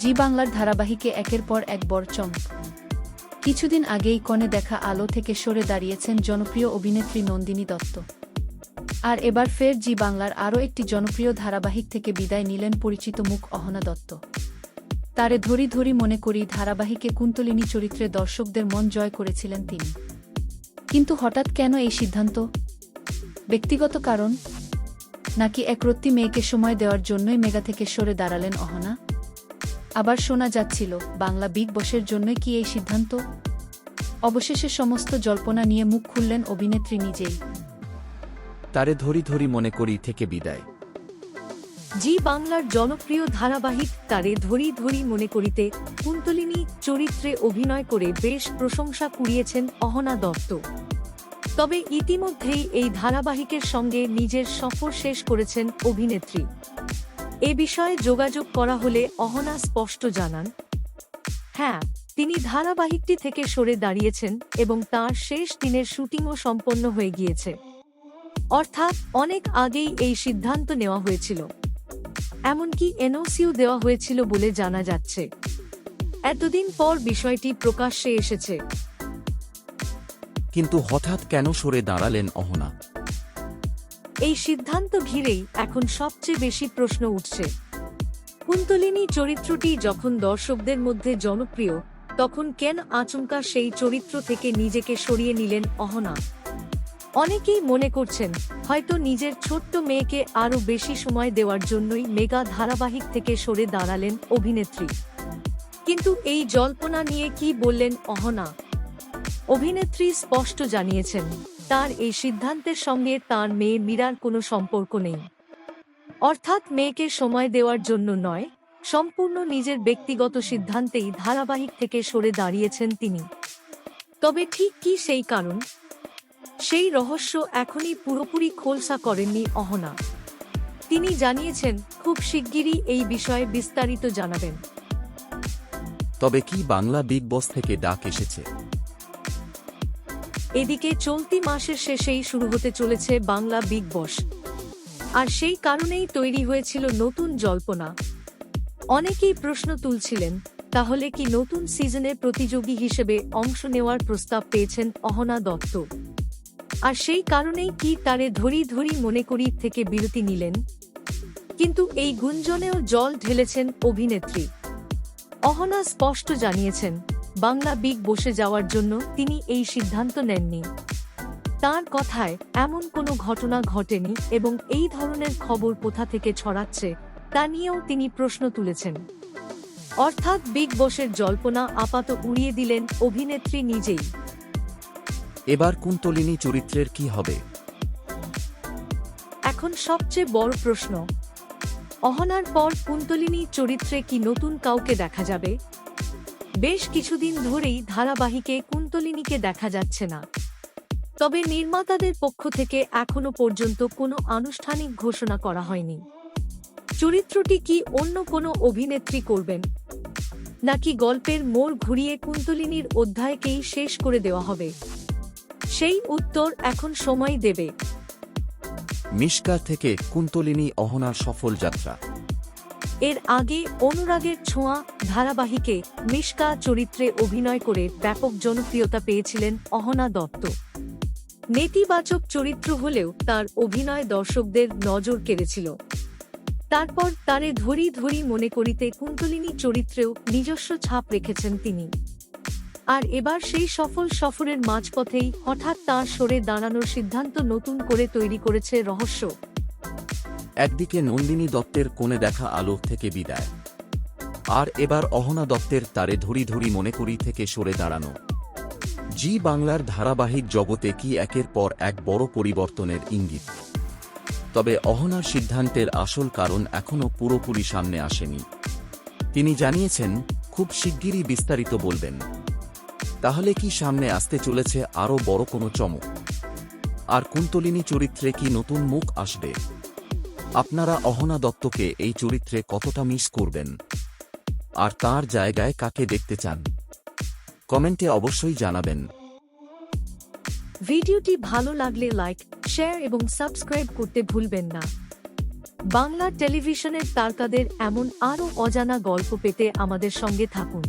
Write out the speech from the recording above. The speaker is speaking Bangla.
জি বাংলার ধারাবাহিকে একের পর এক বড় চমক। কিছুদিন আগেই কনে দেখা আলো থেকে সরে দাঁড়িয়েছেন জনপ্রিয় অভিনেত্রী নন্দিনী দত্ত। আর এবার ফের জি বাংলার আরও একটি জনপ্রিয় ধারাবাহিক থেকে বিদায় নিলেন পরিচিত মুখ অহনা দত্ত। তারে ধরি ধরি মনে করি ধারাবাহিকে কুন্তলিনী চরিত্রে দর্শকদের মন জয় করেছিলেন তিনি। কিন্তু হঠাৎ কেন এই সিদ্ধান্ত? ব্যক্তিগত কারণ, নাকি একরত্তি মেয়েকে সময় দেওয়ার জন্যই মেগা থেকে সরে দাঁড়ালেন অহনা? আবার শোনা যাচ্ছিল বাংলা বিগ বসের জন্যই কি এই সিদ্ধান্ত? অবশেষে সমস্ত জল্পনা নিয়ে মুখ খুললেন অভিনেত্রী নিজেই। তারে ধরি ধরি মনে করি থেকে বিদায়। জি বাংলার জনপ্রিয় ধারাবাহিক তারে ধরি ধরি মনে করিতে কুন্তলিনী চরিত্রে অভিনয় করে বেশ প্রশংসা কুড়িয়েছেন অহনা দত্ত। তবে ইতিমধ্যেই এই ধারাবাহিকের সঙ্গে নিজের সফর শেষ করেছেন অভিনেত্রী। এ বিষয়ে যোগাযোগ করা হলে অহনা স্পষ্ট জানান, হ্যাঁ, তিনি ধারাবাহিকটি থেকে সরে দাঁড়িয়েছেন এবং তার শেষ দিনের শুটিংও সম্পন্ন হয়ে গিয়েছে। অর্থাৎ অনেক আগেই এই সিদ্ধান্ত নেওয়া হয়েছিল, এমনকি এনওসিও দেওয়া হয়েছিল বলে জানা যাচ্ছে। এতদিন পর বিষয়টি প্রকাশ্যে এসেছে। কিন্তু হঠাৎ কেন সরে দাঁড়ালেন অহনা? এই সিদ্ধান্ত ঘিরেই এখন সবচেয়ে বেশি প্রশ্ন উঠছে। কুন্তলিনী চরিত্রটি যখন দর্শকদের মধ্যে জনপ্রিয়, তখন কেন আচমকা সেই চরিত্র থেকে নিজেকে সরিয়ে নিলেন অহনা? অনেকেই মনে করছেন হয়তো নিজের ছোট্ট মেয়েকে আরও বেশি সময় দেওয়ার জন্যই মেগা ধারাবাহিক থেকে সরে দাঁড়ালেন অভিনেত্রী। কিন্তু এই জল্পনা নিয়ে কি বললেন অহনা? অভিনেত্রী স্পষ্ট জানিয়েছেন, তার এই সিদ্ধান্তের সঙ্গে তার মেয়ে মীরার কোনো সম্পর্ক নেই। অর্থাৎ মেয়েকে সময় দেওয়ার জন্য নয়, সম্পূর্ণ নিজের ব্যক্তিগত সিদ্ধান্তেই ধারাবাহিক থেকে সরে দাঁড়িয়েছেন তিনি। তবে ঠিক কি সেই কারণ? সেই রহস্য এখনই পুরোপুরি খোলসা করেননি অহনা। তিনি জানিয়েছেন খুব শিগগিরই এই বিষয়ে বিস্তারিত জানাবেন। তবে কি বাংলা বিগ বস থেকে ডাক এসেছে? এদিকে চলতি মাসের শেষেই শুরু হতে চলেছে বাংলা বিগ বস। আর সেই কারণেই তৈরি হয়েছিল নতুন জল্পনা। অনেকেই প্রশ্ন তুলছিলেন, তাহলে কি নতুন সিজনের প্রতিযোগী হিসেবে অংশ নেওয়ার প্রস্তাব পেয়েছেন অহনা দত্ত? আর সেই কারণেই কি তারে ধরি ধরি মনে করি থেকে বিরতি নিলেন? কিন্তু এই গুঞ্জনেও জল ঢেলেছেন অভিনেত্রী। অহনা স্পষ্ট জানিয়েছেন, বাংলা বিগ বসে যাওয়ার জন্য তিনি এই সিদ্ধান্ত নেননি। তার কথায় এমন কোনো ঘটনা ঘটেনি এবং এই ধরনের খবর কোথা থেকে ছড়াচ্ছে তা নিয়েও তিনি প্রশ্ন তুলেছেন। অর্থাৎ বিগ বসের জল্পনা আপাত উড়িয়ে দিলেন অভিনেত্রী নিজেই। এবার কুন্তলিনী চরিত্রের কি হবে? এখন সবচেয়ে বড় প্রশ্ন, অহনার পর কুন্তলিনী চরিত্রে কি নতুন কাউকে দেখা যাবে? বেশ কিছুদিন ধরেই ধারাবাহিকে কুন্তলিনীকে দেখা যাচ্ছে না। তবে নির্মাতাদের পক্ষ থেকে এখনো পর্যন্ত কোনো আনুষ্ঠানিক ঘোষণা করা হয়নি। চরিত্রটি কি অন্য কোনো অভিনেত্রী করবেন, নাকি গল্পের মোড় ঘুরিয়ে কুন্তলিনীর অধ্যায়কেই শেষ করে দেওয়া হবে? সেই উত্তর এখন সময় দেবে। মিশকা থেকে কুন্তলিনী অহনার সফল যাত্রা। এর আগে অনুরাগের ছোঁয়া ধারাবাহিকে মিশকা চরিত্রে অভিনয় করে ব্যাপক জনপ্রিয়তা পেয়েছিলেন অহনা দত্ত। নেতিবাচক চরিত্র হলেও তার অভিনয় দর্শকদের নজর কেড়েছিল। তারপর তারে ধরি ধরি মনে করিতে কুন্তলিনী চরিত্রেও নিজস্ব ছাপ রেখেছেন তিনি। আর এবার সেই সফল সফরের মাঝপথেই হঠাৎ তাঁর সরে দাঁড়ানোর সিদ্ধান্ত নতুন করে তৈরি করেছে রহস্য। একদিকে নন্দিনী দত্তের কোণে দেখা আলো থেকে বিদায়, আর এবার অহনা দত্তের তারে ধরি ধরি মনে করি থেকে সরে দাঁড়ানো। জি বাংলার ধারাবাহিক জগতে কি একের পর এক বড় পরিবর্তনের ইঙ্গিত? তবে অহনার সিদ্ধান্তের আসল কারণ এখনও পুরোপুরি সামনে আসেনি। তিনি জানিয়েছেন খুব শিগগিরই বিস্তারিত বলবেন। তাহলে কি সামনে আসতে চলেছে আরও বড় কোনো চমক? আর কুন্তলিনী চরিত্রে কি নতুন মুখ আসবে? আপনারা অহনা দত্তকে এই চরিত্রে কতটা মিস করবেন? আর তার জায়গায় কাকে দেখতে চান? কমেন্টে অবশ্যই জানাবেন। ভিডিওটি ভালো লাগলে লাইক, শেয়ার এবং সাবস্ক্রাইব করতে ভুলবেন না। বাংলা টেলিভিশনের তারকাদের এমন আরও অজানা গল্প পেতে আমাদের সঙ্গে থাকুন।